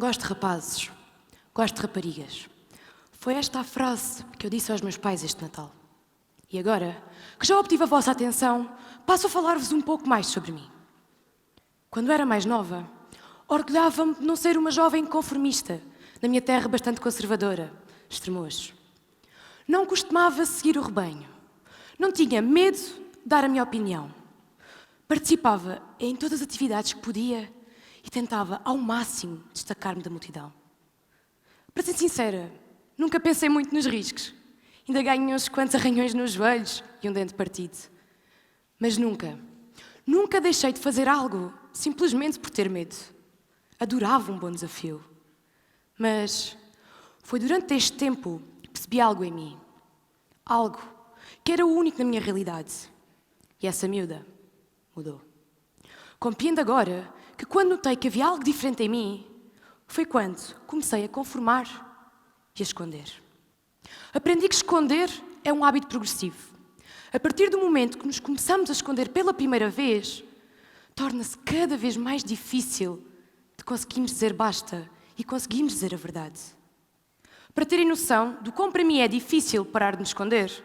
gosto de rapazes, gosto de raparigas. Foi esta a frase que eu disse aos meus pais este Natal. E agora, que já obtive a vossa atenção, passo a falar-vos um pouco mais sobre mim. Quando era mais nova, orgulhava-me de não ser uma jovem conformista, na minha terra bastante conservadora, Estremoz. Não costumava seguir o rebanho. Não tinha medo de dar a minha opinião. Participava em todas as atividades que podia e tentava, ao máximo, destacar-me da multidão. Para ser sincera, nunca pensei muito nos riscos. Ainda ganho uns quantos arranhões nos joelhos e um dente partido. Mas nunca deixei de fazer algo simplesmente por ter medo. Adorava um bom desafio. Mas foi durante este tempo que percebi algo em mim. Algo que era o único na minha realidade. E essa miúda mudou. Compreendo agora que quando notei que havia algo diferente em mim, foi quando comecei a conformar e a esconder. Aprendi que esconder é um hábito progressivo. A partir do momento que nos começamos a esconder pela primeira vez, torna-se cada vez mais difícil de conseguirmos dizer basta e conseguirmos dizer a verdade. Para terem noção do quão para mim é difícil parar de me esconder,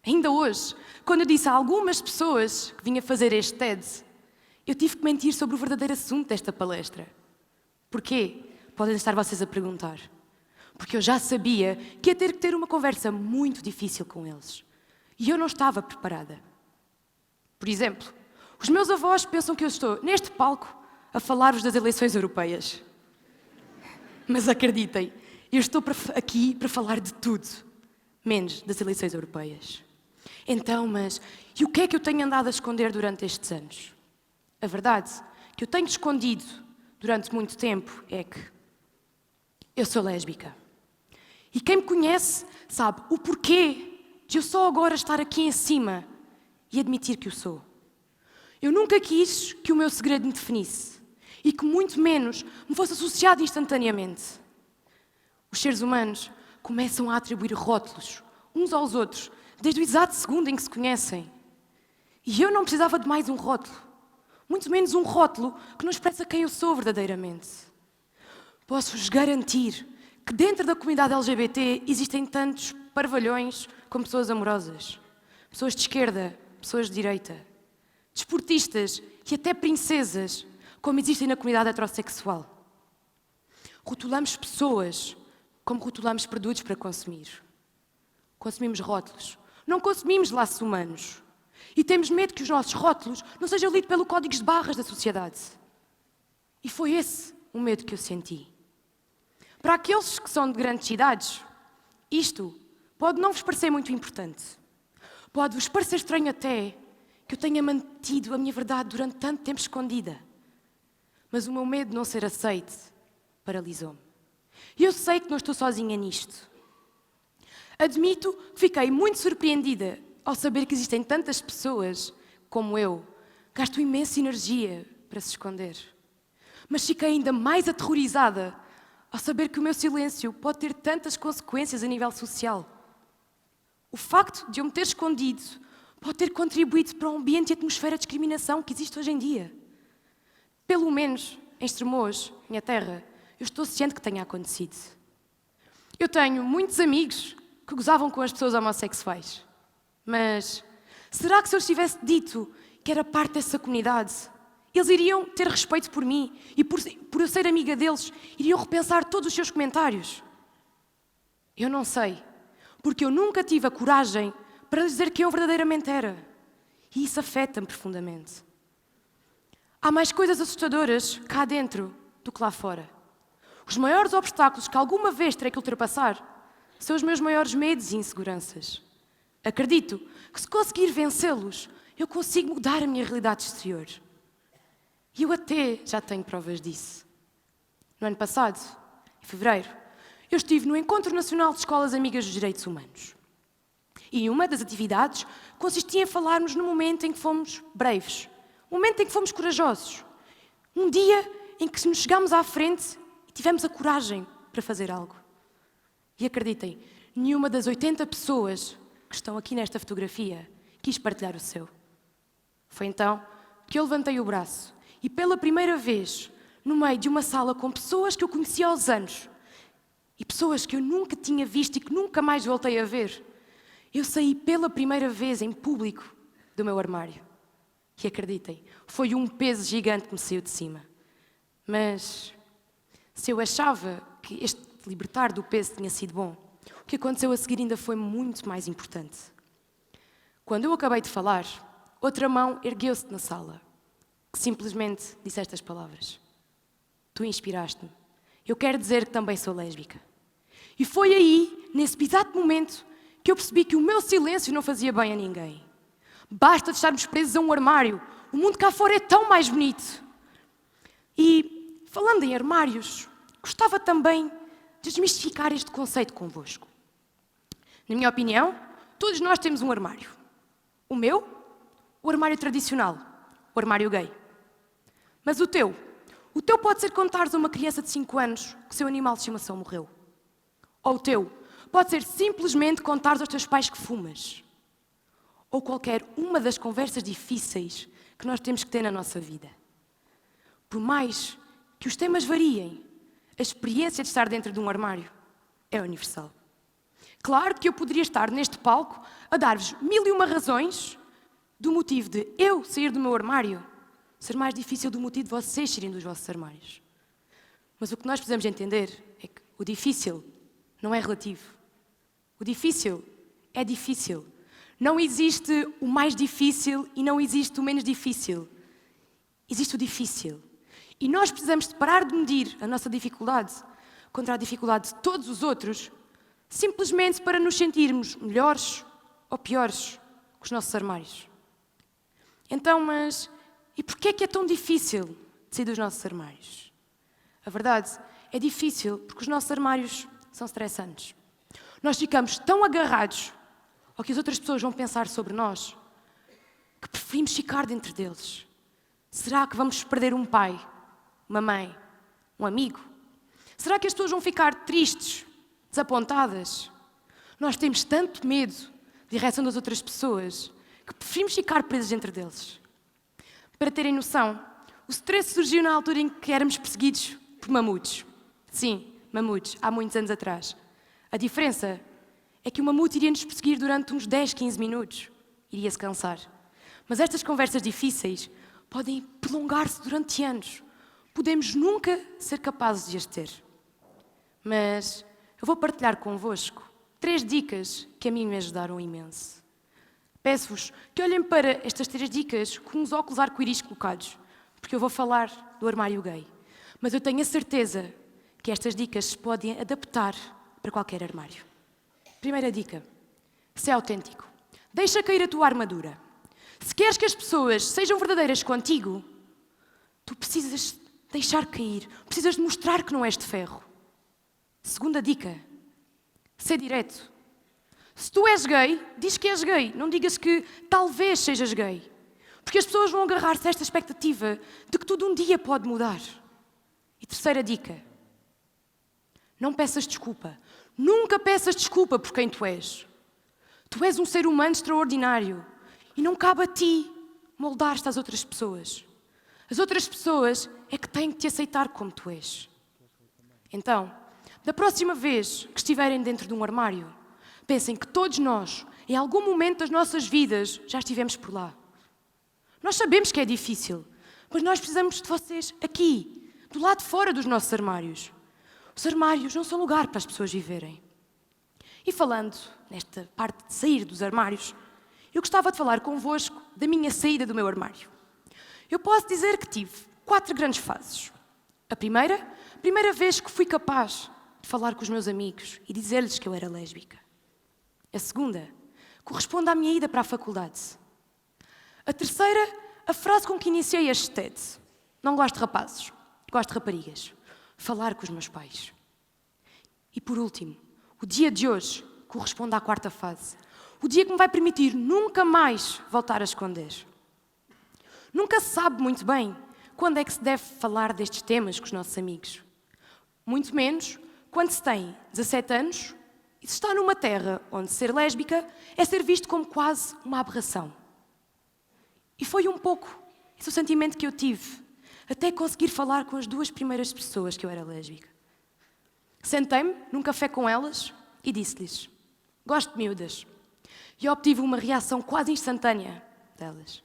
ainda hoje, quando eu disse a algumas pessoas que vinha fazer este TED, eu tive que mentir sobre o verdadeiro assunto desta palestra. Porquê? Podem estar vocês a perguntar. Porque eu já sabia que ia ter que ter uma conversa muito difícil com eles. E eu não estava preparada. Por exemplo, os meus avós pensam que eu estou neste palco a falar-vos das eleições europeias. Mas acreditem, eu estou aqui para falar de tudo, menos das eleições europeias. Então, e o que é que eu tenho andado a esconder durante estes anos? A verdade que eu tenho escondido durante muito tempo é que eu sou lésbica. E quem me conhece sabe o porquê de eu só agora estar aqui em cima e admitir que o sou. Eu nunca quis que o meu segredo me definisse e que muito menos me fosse associado instantaneamente. Os seres humanos começam a atribuir rótulos uns aos outros desde o exato segundo em que se conhecem. E eu não precisava de mais um rótulo. Muito menos um rótulo que não expressa quem eu sou verdadeiramente. Posso-vos garantir que dentro da comunidade LGBT existem tantos parvalhões como pessoas amorosas, pessoas de esquerda, pessoas de direita, desportistas e até princesas, como existem na comunidade heterossexual. Rotulamos pessoas como rotulamos produtos para consumir. Consumimos rótulos, não consumimos laços humanos. E temos medo que os nossos rótulos não sejam lidos pelo código de barras da sociedade. E foi esse o medo que eu senti. Para aqueles que são de grandes cidades, isto pode não vos parecer muito importante. Pode-vos parecer estranho até que eu tenha mantido a minha verdade durante tanto tempo escondida. Mas o meu medo de não ser aceite paralisou-me. E eu sei que não estou sozinha nisto. Admito que fiquei muito surpreendida ao saber que existem tantas pessoas como eu, que gastam imensa energia para se esconder. Mas fiquei ainda mais aterrorizada ao saber que o meu silêncio pode ter tantas consequências a nível social. O facto de eu me ter escondido pode ter contribuído para o ambiente e atmosfera de discriminação que existe hoje em dia. Pelo menos em Estremoz, minha terra, eu estou ciente que tenha acontecido. Eu tenho muitos amigos que gozavam com as pessoas homossexuais. Mas será que se eu lhes tivesse dito que era parte dessa comunidade, eles iriam ter respeito por mim e por eu ser amiga deles, iriam repensar todos os seus comentários? Eu não sei, porque eu nunca tive a coragem para lhes dizer quem eu verdadeiramente era. E isso afeta-me profundamente. Há mais coisas assustadoras cá dentro do que lá fora. Os maiores obstáculos que alguma vez terei que ultrapassar são os meus maiores medos e inseguranças. Acredito que se conseguir vencê-los, eu consigo mudar a minha realidade exterior. E eu até já tenho provas disso. No ano passado, em fevereiro, eu estive no Encontro Nacional de Escolas Amigas dos Direitos Humanos. E uma das atividades consistia em falarmos no momento em que fomos breves, um momento em que fomos corajosos, um dia em que nos chegámos à frente e tivemos a coragem para fazer algo. E acreditem, nenhuma das 80 pessoas que estão aqui nesta fotografia quis partilhar o seu. Foi então que eu levantei o braço e pela primeira vez no meio de uma sala com pessoas que eu conhecia há uns anos e pessoas que eu nunca tinha visto e que nunca mais voltei a ver, eu saí pela primeira vez em público do meu armário. E acreditem, foi um peso gigante que me saiu de cima. Mas se eu achava que este libertar do peso tinha sido bom, o que aconteceu a seguir ainda foi muito mais importante. Quando eu acabei de falar, outra mão ergueu-se na sala, que simplesmente disse estas palavras: tu inspiraste-me. Eu quero dizer que também sou lésbica. E foi aí, nesse exato momento, que eu percebi que o meu silêncio não fazia bem a ninguém. Basta de estarmos presos a um armário. O mundo cá fora é tão mais bonito. E, falando em armários, gostava também de desmistificar este conceito convosco. Na minha opinião, todos nós temos um armário. O meu, o armário tradicional, o armário gay. Mas o teu pode ser contares a uma criança de 5 anos que seu animal de estimação morreu. Ou o teu pode ser simplesmente contares aos teus pais que fumas. Ou qualquer uma das conversas difíceis que nós temos que ter na nossa vida. Por mais que os temas variem, a experiência de estar dentro de um armário é universal. Claro que eu poderia estar neste palco a dar-vos 1001 razões do motivo de eu sair do meu armário ser mais difícil do motivo de vocês saírem dos vossos armários. Mas o que nós precisamos entender é que o difícil não é relativo. O difícil é difícil. Não existe o mais difícil e não existe o menos difícil. Existe o difícil. E nós precisamos de parar de medir a nossa dificuldade contra a dificuldade de todos os outros, simplesmente para nos sentirmos melhores ou piores que os nossos armários. Então, mas e porquê é que é tão difícil de sair dos nossos armários? A verdade é difícil porque os nossos armários são estressantes. Nós ficamos tão agarrados ao que as outras pessoas vão pensar sobre nós que preferimos ficar dentro deles. Será que vamos perder um pai, uma mãe, um amigo? Será que as pessoas vão ficar tristes, desapontadas? Nós temos tanto medo da reação das outras pessoas que preferimos ficar presos dentro deles. Para terem noção, o stress surgiu na altura em que éramos perseguidos por mamutos. Sim, mamutos, há muitos anos atrás. A diferença é que o mamute iria nos perseguir durante uns 10, 15 minutos. Iria-se cansar. Mas estas conversas difíceis podem prolongar-se durante anos. Podemos nunca ser capazes de as ter. Mas eu vou partilhar convosco 3 dicas que a mim me ajudaram imenso. Peço-vos que olhem para estas 3 dicas com uns óculos arco-íris colocados, porque eu vou falar do armário gay. Mas eu tenho a certeza que estas dicas se podem adaptar para qualquer armário. Primeira dica: ser autêntico. Deixa cair a tua armadura. Se queres que as pessoas sejam verdadeiras contigo, tu precisas deixar cair, precisas de mostrar que não és de ferro. Segunda dica: ser direto. Se tu és gay, diz que és gay, não digas que talvez sejas gay. Porque as pessoas vão agarrar-se a esta expectativa de que tudo um dia pode mudar. E terceira dica: não peças desculpa. Nunca peças desculpa por quem tu és. Tu és um ser humano extraordinário e não cabe a ti moldar-te às outras pessoas. As outras pessoas é que têm que te aceitar como tu és. Então, da próxima vez que estiverem dentro de um armário, pensem que todos nós, em algum momento das nossas vidas, já estivemos por lá. Nós sabemos que é difícil, mas nós precisamos de vocês aqui, do lado de fora dos nossos armários. Os armários não são lugar para as pessoas viverem. E falando nesta parte de sair dos armários, eu gostava de falar convosco da minha saída do meu armário. Eu posso dizer que tive 4 grandes fases. A primeira vez que fui capaz de falar com os meus amigos e dizer-lhes que eu era lésbica. A segunda corresponde à minha ida para a faculdade. A terceira, a frase com que iniciei este TED. Não gosto de rapazes, gosto de raparigas. Falar com os meus pais. E por último, o dia de hoje corresponde à 4ª fase. O dia que me vai permitir nunca mais voltar a esconder. Nunca se sabe muito bem quando é que se deve falar destes temas com os nossos amigos. Muito menos quando se tem 17 anos e se está numa terra onde ser lésbica é ser visto como quase uma aberração. E foi um pouco esse o sentimento que eu tive. até conseguir falar com as 2 primeiras pessoas que eu era lésbica. Sentei-me num café com elas e disse-lhes: gosto de miúdas. E obtive uma reação quase instantânea delas.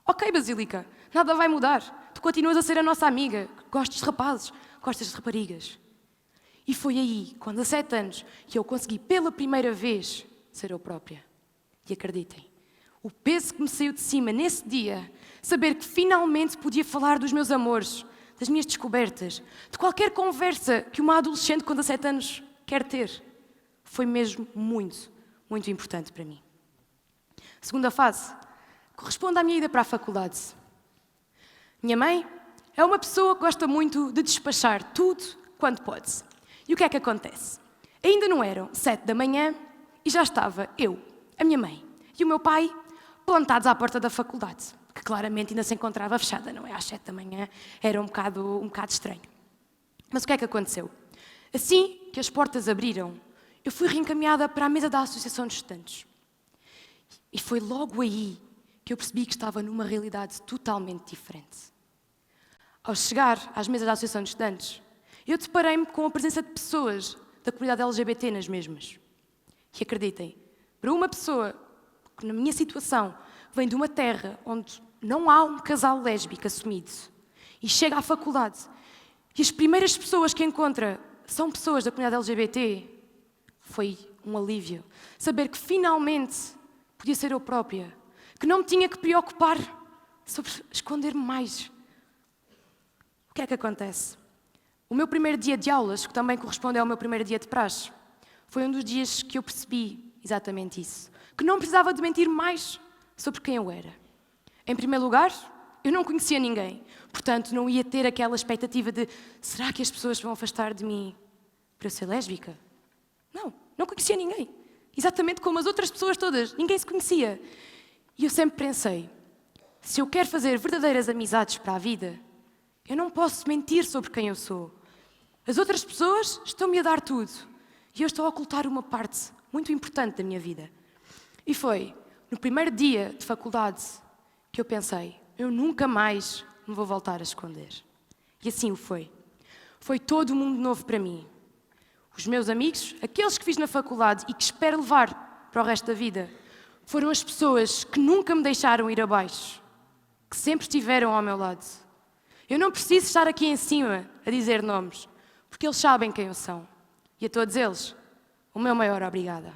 Ok, Basílica, nada vai mudar. Tu continuas a ser a nossa amiga. Gostas de rapazes, gostas de raparigas. E foi aí, com 17 anos, que eu consegui pela primeira vez ser eu própria. E acreditem, o peso que me saiu de cima nesse dia, saber que finalmente podia falar dos meus amores, das minhas descobertas, de qualquer conversa que uma adolescente com 17 anos quer ter, foi mesmo muito, muito importante para mim. Segunda fase, corresponde à minha ida para a faculdade. Minha mãe é uma pessoa que gosta muito de despachar tudo quando pode. E o que é que acontece? Ainda não eram 7 da manhã e já estava eu, a minha mãe e o meu pai plantados à porta da faculdade, que claramente ainda se encontrava fechada, não é? Às 7 da manhã era um bocado estranho. Mas o que é que aconteceu? Assim que as portas abriram, eu fui reencaminhada para a mesa da Associação de Estudantes. E foi logo aí que eu percebi que estava numa realidade totalmente diferente. Ao chegar às mesas da Associação de Estudantes, eu deparei-me com a presença de pessoas da comunidade LGBT nas mesmas. E acreditem, para uma pessoa que na minha situação vem de uma terra onde não há um casal lésbico assumido e chega à faculdade e as primeiras pessoas que encontra são pessoas da comunidade LGBT, foi um alívio. Saber que finalmente podia ser eu própria, que não me tinha que preocupar sobre esconder-me mais. O que é que acontece? O meu primeiro dia de aulas, que também corresponde ao meu primeiro dia de praxe, foi um dos dias que eu percebi exatamente isso. Que não precisava de mentir mais sobre quem eu era. Em primeiro lugar, eu não conhecia ninguém. Portanto, não ia ter aquela expectativa de será que as pessoas vão afastar de mim para eu ser lésbica? Não conhecia ninguém. Exatamente como as outras pessoas todas. Ninguém se conhecia. E eu sempre pensei, se eu quero fazer verdadeiras amizades para a vida, eu não posso mentir sobre quem eu sou. As outras pessoas estão-me a dar tudo. E eu estou a ocultar uma parte muito importante da minha vida. E foi no primeiro dia de faculdade que eu pensei, eu nunca mais me vou voltar a esconder. E assim o foi. Foi todo um mundo novo para mim. Os meus amigos, aqueles que fiz na faculdade e que espero levar para o resto da vida, foram as pessoas que nunca me deixaram ir abaixo, que sempre estiveram ao meu lado. Eu não preciso estar aqui em cima a dizer nomes, porque eles sabem quem eu sou. E a todos eles, o meu maior obrigada.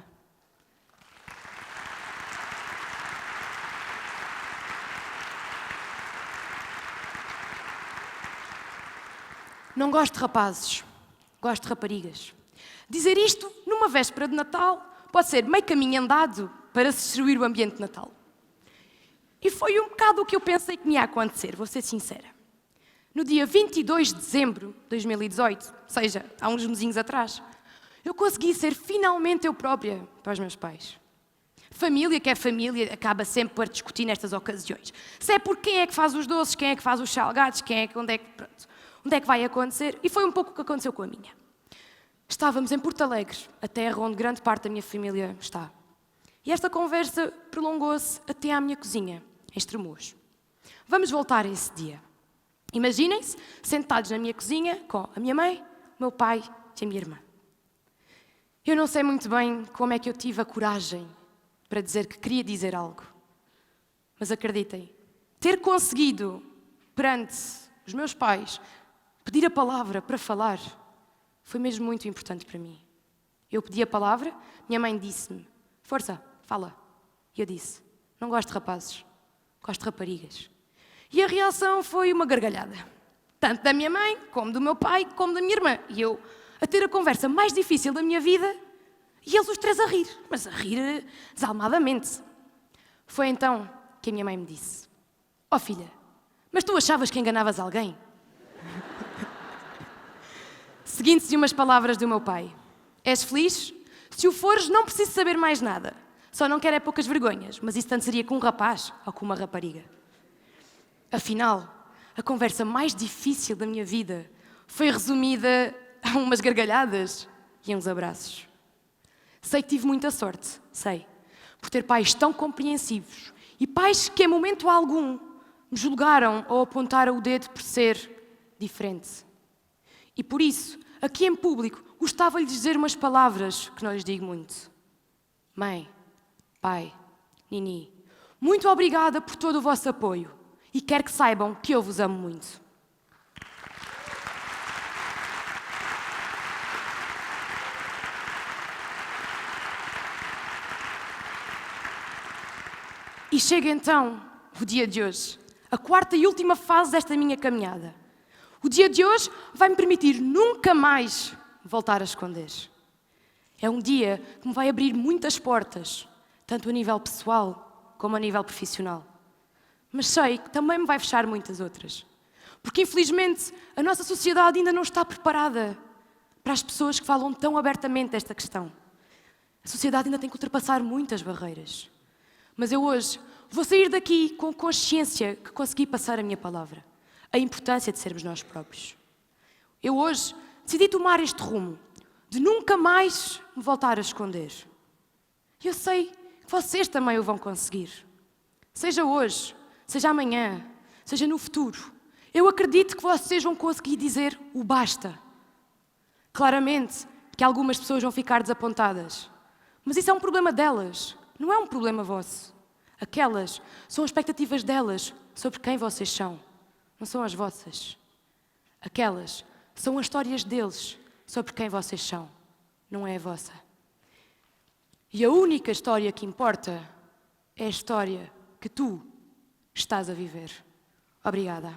Não gosto de rapazes, gosto de raparigas. Dizer isto numa véspera de Natal pode ser meio caminho andado para se destruir o ambiente de Natal. E foi um bocado o que eu pensei que me ia acontecer, vou ser sincera. No dia 22 de dezembro de 2018, ou seja, há uns mesinhos atrás, eu consegui ser finalmente eu própria para os meus pais. Família que é família acaba sempre por discutir nestas ocasiões. Se é por quem é que faz os doces, quem é que faz os salgados, onde é que vai acontecer, e foi um pouco o que aconteceu com a minha. Estávamos em Porto Alegre, a terra onde grande parte da minha família está. E esta conversa prolongou-se até à minha cozinha, em Estremoz. Vamos voltar a esse dia. Imaginem-se sentados na minha cozinha com a minha mãe, o meu pai e a minha irmã. Eu não sei muito bem como é que eu tive a coragem para dizer que queria dizer algo. Mas acreditem, ter conseguido perante os meus pais pedir a palavra para falar foi mesmo muito importante para mim. Eu pedi a palavra, minha mãe disse-me, força, fala. E eu disse, não gosto de rapazes, gosto de raparigas. E a reação foi uma gargalhada. Tanto da minha mãe, como do meu pai, como da minha irmã. E eu a ter a conversa mais difícil da minha vida e eles os 3 a rir, mas a rir desalmadamente. Foi então que a minha mãe me disse, ó filha, mas tu achavas que enganavas alguém? Seguindo-se umas palavras do meu pai. És feliz? Se o fores, não preciso saber mais nada. Só não quero é poucas vergonhas, mas isso tanto seria com um rapaz ou com uma rapariga. Afinal, a conversa mais difícil da minha vida foi resumida a umas gargalhadas e a uns abraços. Sei que tive muita sorte, sei, por ter pais tão compreensivos e pais que em momento algum me julgaram ou apontaram o dedo por ser diferente. E por isso, aqui em público, gostava de lhes dizer umas palavras que não lhes digo muito. Mãe, pai, Nini, muito obrigada por todo o vosso apoio e quero que saibam que eu vos amo muito. E chega então o dia de hoje, a quarta e última fase desta minha caminhada. O dia de hoje vai me permitir nunca mais voltar a esconder. É um dia que me vai abrir muitas portas, tanto a nível pessoal como a nível profissional. Mas sei que também me vai fechar muitas outras. Porque, infelizmente, a nossa sociedade ainda não está preparada para as pessoas que falam tão abertamente desta questão. A sociedade ainda tem que ultrapassar muitas barreiras. Mas eu hoje vou sair daqui com consciência que consegui passar a minha palavra. A importância de sermos nós próprios. Eu hoje decidi tomar este rumo, de nunca mais me voltar a esconder. E eu sei que vocês também o vão conseguir. Seja hoje, seja amanhã, seja no futuro. Eu acredito que vocês vão conseguir dizer o basta. Claramente que algumas pessoas vão ficar desapontadas. Mas isso é um problema delas, não é um problema vosso. Aquelas são as expectativas delas sobre quem vocês são, não são as vossas. Aquelas são as histórias deles sobre quem vocês são, não é a vossa. E a única história que importa é a história que tu estás a viver. Obrigada.